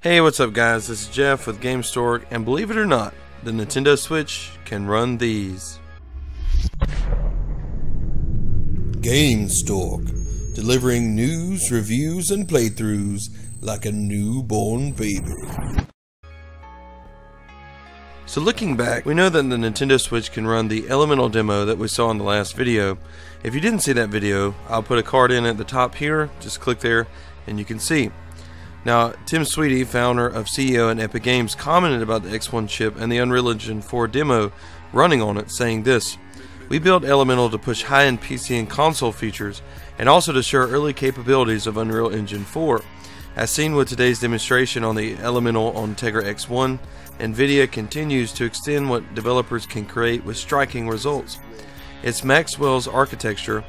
Hey, what's up guys, this is Jeff with Gamestork, and believe it or not, the Nintendo Switch can run these. Gamestork, delivering news, reviews, and playthroughs like a newborn baby. So looking back, we know that the Nintendo Switch can run the Elemental demo that we saw in the last video. If you didn't see that video, I'll put a card in at the top here, just click there and you can see. Now, Tim Sweetie, founder of CEO at Epic Games, commented about the X1 chip and the Unreal Engine 4 demo running on it, saying this: "We built Elemental to push high-end PC and console features, and also to show early capabilities of Unreal Engine 4. As seen with today's demonstration on the Elemental on Tegra X1, Nvidia continues to extend what developers can create with striking results. Its Maxwell's architecture,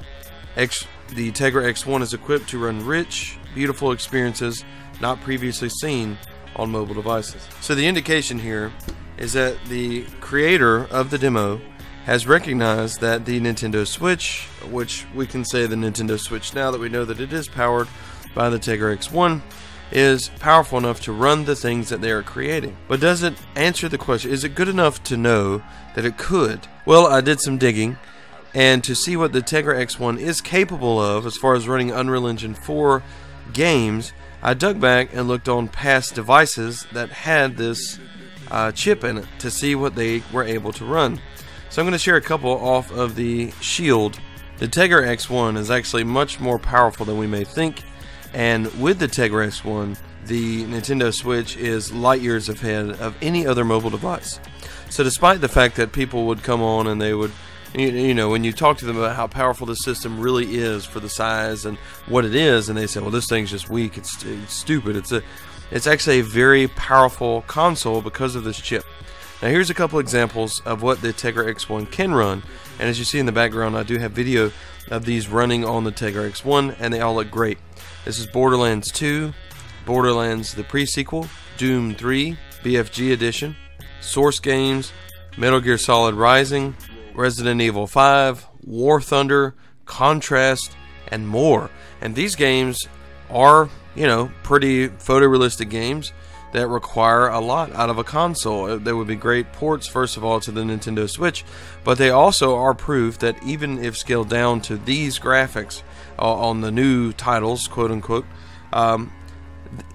the Tegra X1 is equipped to run rich, beautiful experiences not previously seen on mobile devices." So the indication here is that the creator of the demo has recognized that the Nintendo Switch, which we can say the Nintendo Switch now that we know that it is powered by the Tegra X1, is powerful enough to run the things that they are creating. But does it answer the question, is it good enough to know that it could? Well, I did some digging, and to see what the Tegra X1 is capable of as far as running Unreal Engine 4 games, I dug back and looked on past devices that had this chip in it to see what they were able to run. So I'm going to share a couple off of the Shield. The Tegra X1 is actually much more powerful than we may think, and with the Tegra X1, the Nintendo Switch is light years ahead of any other mobile device. So despite the fact that people would come on and they would, you know, when you talk to them about how powerful the system really is for the size and what it is, and they say, well, this thing's just weak, it's stupid. It's actually a very powerful console because of this chip. Now here's a couple examples of what the Tegra X1 can run, and as you see in the background, I do have video of these running on the Tegra X1, and they all look great. This is Borderlands 2, Borderlands the pre-sequel, Doom 3, BFG Edition, Source Games, Metal Gear Solid Rising, Resident Evil 5, War Thunder, Contrast, and more. And these games are, you know, pretty photorealistic games that require a lot out of a console. They would be great ports, first of all, to the Nintendo Switch, but they also are proof that even if scaled down to these graphics on the new titles, quote unquote,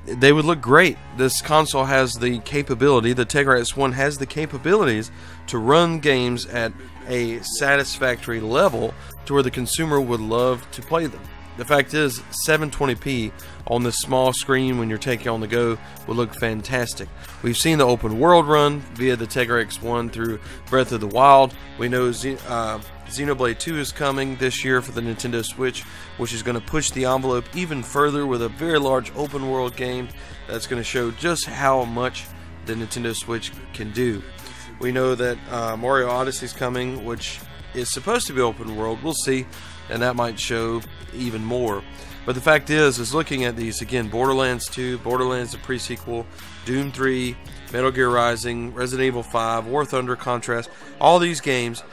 they would look great. This console has the capability, the Tegra S1 has the capabilities to run games at a satisfactory level to where the consumer would love to play them. The fact is, 720p on this small screen when you're taking on the go would look fantastic. We've seen the open world run via the Tegra X1 through Breath of the Wild. We know Xenoblade 2 is coming this year for the Nintendo Switch, which is going to push the envelope even further with a very large open world game that's going to show just how much the Nintendo Switch can do. We know that Mario Odyssey is coming, which is supposed to be open world. We'll see, and that might show even more. But the fact is looking at these again, Borderlands 2, Borderlands the pre-sequel, Doom 3, Metal Gear Rising, Resident Evil 5, War Thunder, Contrast, all these games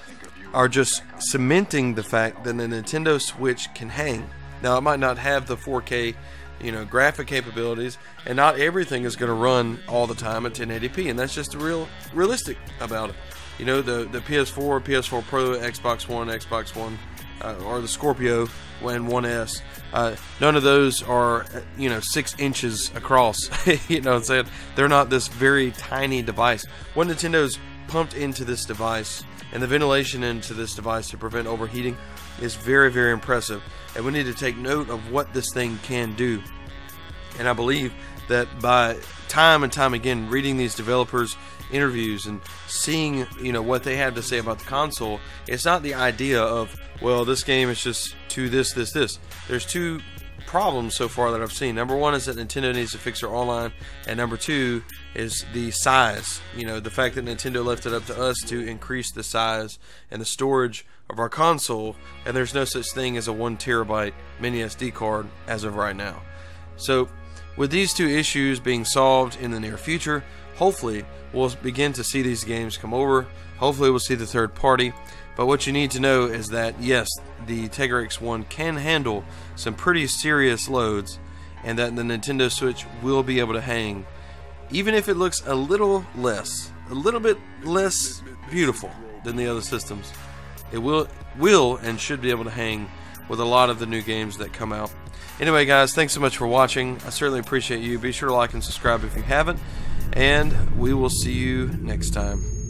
are just cementing the fact that the Nintendo Switch can hang. Now, it might not have the 4K, you know, graphic capabilities, and not everything is going to run all the time at 1080p, and that's just realistic about it. You know, the PS4, PS4 Pro, Xbox One, or the Scorpio and One S, none of those are, you know, 6 inches across. You know what I'm saying? They're not this very tiny device. What Nintendo's pumped into this device and the ventilation into this device to prevent overheating is very, very impressive. And we need to take note of what this thing can do. And I believe that by time and time again, reading these developers' interviews and seeing, you know, what they have to say about the console, it's not the idea of, well, this game is just to this. There's two problems so far that I've seen. Number one is that Nintendo needs to fix their online, and number two is the size. You know, the fact that Nintendo left it up to us to increase the size and the storage of our console, and there's no such thing as a 1 terabyte mini SD card as of right now. So with these two issues being solved in the near future, hopefully we'll begin to see these games come over. Hopefully we'll see the third party. But what you need to know is that, yes, the Tegra X1 can handle some pretty serious loads, and that the Nintendo Switch will be able to hang even if it looks a little bit less beautiful than the other systems, it will and should be able to hang with a lot of the new games that come out. Anyway guys, thanks so much for watching. I certainly appreciate you. Be sure to like and subscribe if you haven't, and we will see you next time.